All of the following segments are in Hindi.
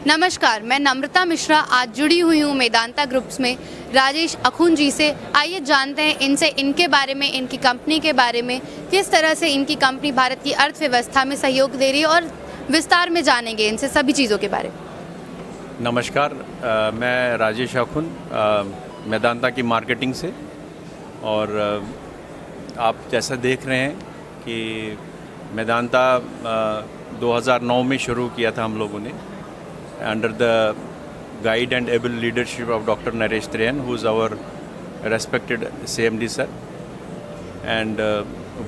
नमस्कार, मैं नम्रता मिश्रा आज जुड़ी हुई हूँ मेदांता ग्रुप्स में राजेश अखुन जी से। आइए जानते हैं इनसे इनके बारे में, इनकी कंपनी के बारे में, किस तरह से इनकी कंपनी भारत की अर्थव्यवस्था में सहयोग दे रही है और विस्तार में जानेंगे इनसे सभी चीज़ों के बारे में। नमस्कार, मैं राजेश अखुन मेदांता की मार्केटिंग से। और आप जैसा देख रहे हैं कि मेदांता 2009 में शुरू किया था हम लोगों ने under the guide and able leadership of Dr. Naresh Trehan, who is our respected CMD sir. And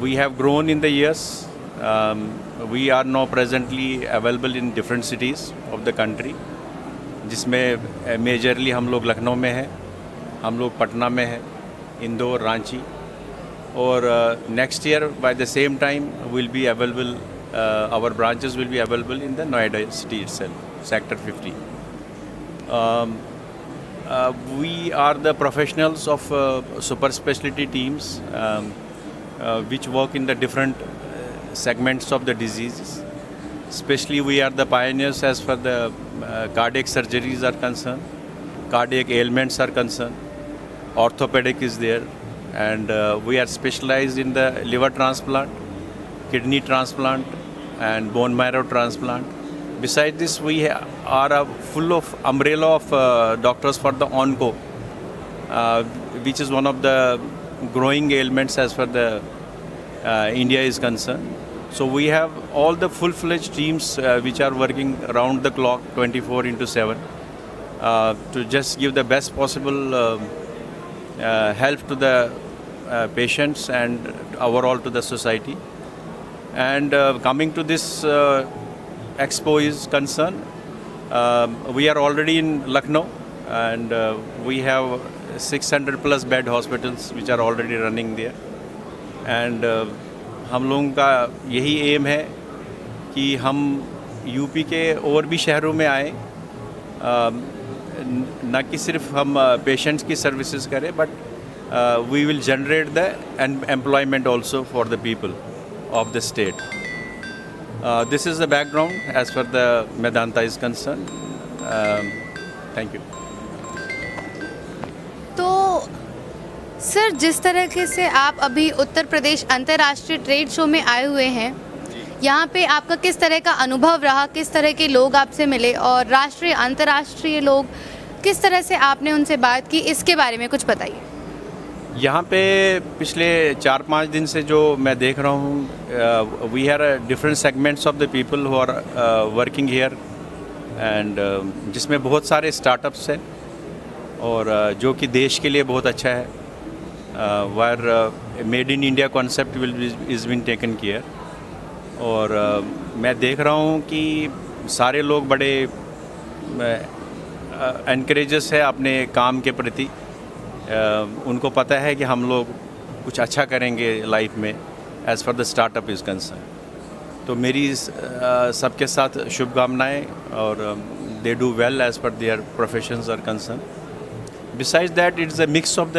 we have grown in the years. We are now presently available in different cities of the country, जिसमें मेजरली हम लोग लखनऊ में हैं, हम लोग पटना में हैं, इंदौर, रांची, और next year by the same time will be available, our branches will be available in the Noida city itself. Sector 50. We are the professionals of super specialty teams which work in the different segments of the diseases. Especially we are the pioneers as far the cardiac surgeries are concerned, cardiac ailments are concerned, orthopedic is there, and we are specialized in the liver transplant, kidney transplant, and bone marrow transplant. Besides this, we are full of umbrella of doctors for the onco, which is one of the growing ailments as far the India is concerned. So we have all the full-fledged teams which are working around the clock 24/7 to just give the best possible help to the patients and overall to the society. And coming to this Expo is concerned, we are already in Lucknow, and we have 600 plus bed hospitals which are already running there. And हम लोगों का यही एम है कि हम यूपी के और भी शहरों में आए, न कि सिर्फ हम पेशेंट्स की सर्विसेज करें, but we will generate the employment also for the people of the state. This is the background as far the Medanta is concerned. Thank you. तो सर, जिस तरीके से आप अभी उत्तर प्रदेश अंतर्राष्ट्रीय ट्रेड शो में आए हुए हैं, यहाँ पे आपका किस तरह का अनुभव रहा, किस तरह के लोग आपसे मिले और राष्ट्रीय अंतर्राष्ट्रीय लोग किस तरह से आपने उनसे बात की, इसके बारे में कुछ बताइए। यहाँ पे पिछले 4-5 दिन से जो मैं देख रहा हूँ, we are different segments of the people who are working here, and जिसमें बहुत सारे स्टार्टअप्स हैं और जो कि देश के लिए बहुत अच्छा है, where made in India concept is been taken care. और मैं देख रहा हूँ कि सारे लोग बड़े एनकरेजेस है अपने काम के प्रति। उनको पता है कि हम लोग कुछ अच्छा करेंगे लाइफ में as for the startup is concern. तो मेरी सबके साथ शुभकामनाएं, और they do well as per their professions are concern. Besides that it's a mix of the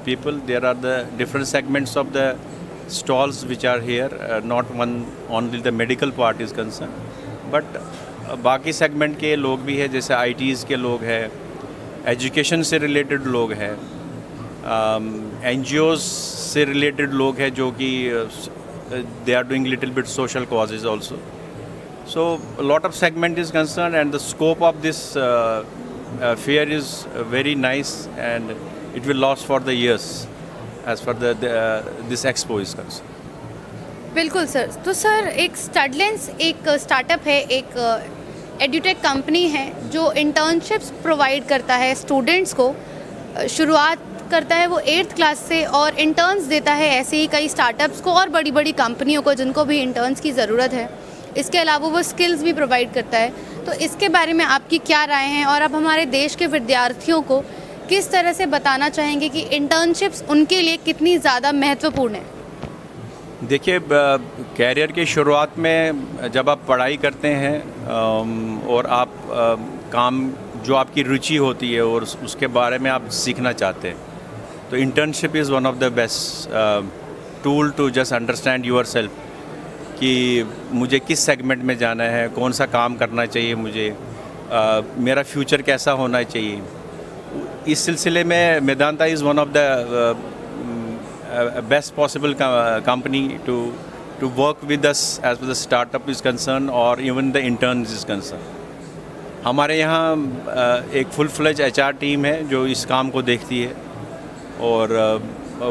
people, there are the different segments of the stalls which are here, not one only the medical part is concern, but बाकी सेगमेंट के लोग भी हैं, जैसे ITs के लोग हैं, एजुकेशन से रिलेटेड लोग हैं, NGOs से रिलेटेड लोग हैं जो कि they are doing little bit social causes also. So lot of segment is concern, and the scope of this fair is very nice, and it will last for the years as for this expo is concern. बिल्कुल सर। तो सर, एक स्टडलेंस एक स्टार्टअप है, एक एड्यूटेक कंपनी है जो इंटर्नशिप्स प्रोवाइड करता है स्टूडेंट्स को। शुरुआत करता है वो 8th क्लास से और इंटर्न्स देता है ऐसे ही कई स्टार्टअप्स को और बड़ी बड़ी कंपनियों को जिनको भी इंटर्न्स की ज़रूरत है। इसके अलावा वो स्किल्स भी प्रोवाइड करता है। तो इसके बारे में आपकी क्या राय है और आप हमारे देश के विद्यार्थियों को किस तरह से बताना चाहेंगे कि इंटर्नशिप्स उनके लिए कितनी ज़्यादा महत्वपूर्ण है? देखिए, कैरियर की शुरुआत में जब आप पढ़ाई करते हैं और आप काम जो आपकी रुचि होती है और उसके बारे में आप सीखना चाहते हैं, तो internship is one of the best tool to just understand yourself कि मुझे किस सेगमेंट में जाना है, कौन सा काम करना चाहिए मुझे, मेरा फ्यूचर कैसा होना चाहिए। इस सिलसिले में Medanta is one of the best possible company to work with us as the startup is concern और even the interns is concern. हमारे यहाँ एक फुल फ्लेज HR टीम है जो इस काम को देखती है, और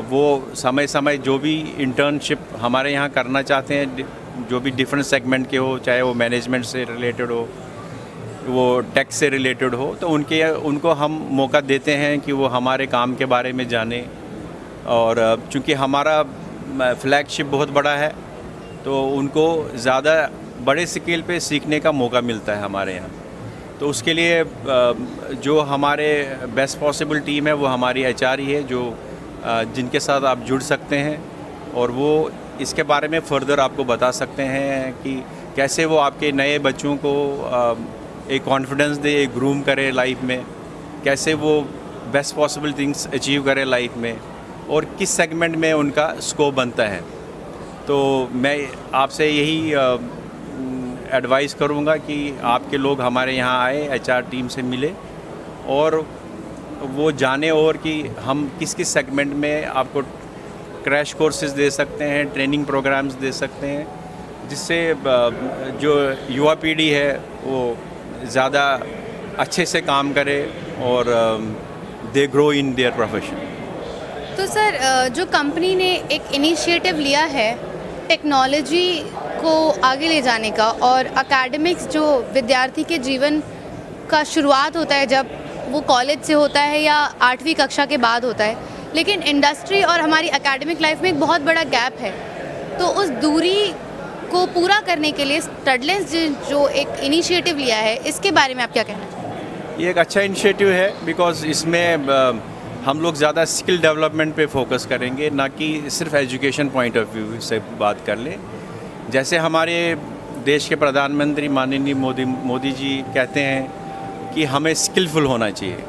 वो समय समय जो भी इंटर्नशिप हमारे यहाँ करना चाहते हैं, जो भी डिफरेंट सेगमेंट के हो, चाहे वो मैनेजमेंट से रिलेटेड हो, वो टेक से रिलेटेड हो, तो उनको हम मौका देते हैं कि वो हमारे काम के बारे में जाने। और चूँकि हमारा फ्लैगशिप बहुत बड़ा है, तो उनको ज़्यादा बड़े स्केल पे सीखने का मौका मिलता है हमारे यहाँ। तो उसके लिए जो हमारे बेस्ट पॉसिबल टीम है वो हमारी HR ही है, जो जिनके साथ आप जुड़ सकते हैं, और वो इसके बारे में फर्दर आपको बता सकते हैं कि कैसे वो आपके नए बच्चों को एक कॉन्फिडेंस दे, एक ग्रूम करे लाइफ में, कैसे वो बेस्ट पॉसिबल थिंग्स अचीव करे लाइफ में, और किस सेगमेंट में उनका स्कोप बनता है। तो मैं आपसे यही एडवाइस करूँगा कि आपके लोग हमारे यहाँ आए, HR टीम से मिले, और वो जाने और कि हम किस किस सेगमेंट में आपको क्रैश कोर्सेज दे सकते हैं, ट्रेनिंग प्रोग्राम्स दे सकते हैं, जिससे जो युवा पीढ़ी है वो ज़्यादा अच्छे से काम करे और they grow in their profession. तो सर, जो कंपनी ने एक इनिशिएटिव लिया है टेक्नोलॉजी को आगे ले जाने का, और एकेडमिक्स जो विद्यार्थी के जीवन का शुरुआत होता है जब वो कॉलेज से होता है या 8वीं कक्षा के बाद होता है, लेकिन इंडस्ट्री और हमारी एकेडमिक लाइफ में एक बहुत बड़ा गैप है। तो उस दूरी को पूरा करने के लिए स्टडलेंस जो एक इनिशिएटिव लिया है, इसके बारे में आप क्या कहना चाहेंगे? ये एक अच्छा इनिशिएटिव है, बिकॉज़ इसमें हम लोग ज़्यादा स्किल डेवलपमेंट पे फोकस करेंगे, ना कि सिर्फ एजुकेशन पॉइंट ऑफ व्यू से बात कर लें। जैसे हमारे देश के प्रधानमंत्री माननीय मोदी जी कहते हैं कि हमें स्किलफुल होना चाहिए।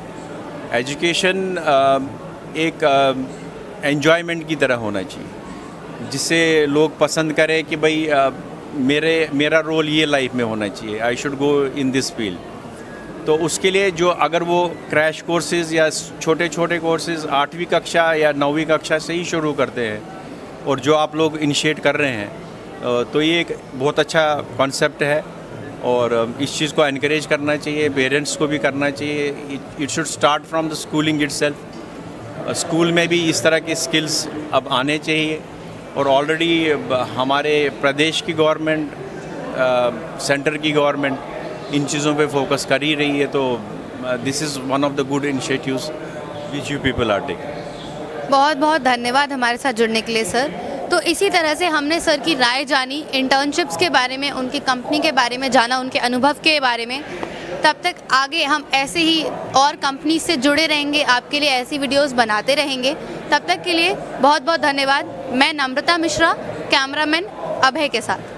एजुकेशन एक एन्जॉयमेंट की तरह होना चाहिए, जिससे लोग पसंद करें कि भाई मेरा रोल ये लाइफ में होना चाहिए, I should go in this field. तो उसके लिए जो अगर वो क्रैश कोर्सेज़ या छोटे छोटे कोर्सेज़ 8वीं कक्षा या 9वीं कक्षा से ही शुरू करते हैं, और जो आप लोग इनिशिएट कर रहे हैं, तो ये एक बहुत अच्छा कॉन्सेप्ट है, और इस चीज़ को एनकरेज करना चाहिए, पेरेंट्स को भी करना चाहिए। It should start from the schooling itself. School में भी इस तरह के स्किल्स अब आने चाहिए, और ऑलरेडी हमारे प्रदेश की गवर्नमेंट, सेंटर की गवर्नमेंट इन चीज़ों पे फोकस कर ही रही है। तो this is one of the good initiatives which you people are taking. बहुत बहुत धन्यवाद हमारे साथ जुड़ने के लिए सर। तो इसी तरह से हमने सर की राय जानी, इंटर्नशिप्स के बारे में, उनकी कंपनी के बारे में जाना, उनके अनुभव के बारे में। तब तक आगे हम ऐसे ही और कंपनी से जुड़े रहेंगे, आपके लिए ऐसी वीडियोस बनाते रहेंगे। तब तक के लिए बहुत बहुत धन्यवाद। मैं नम्रता मिश्रा, कैमरामैन अभय के साथ।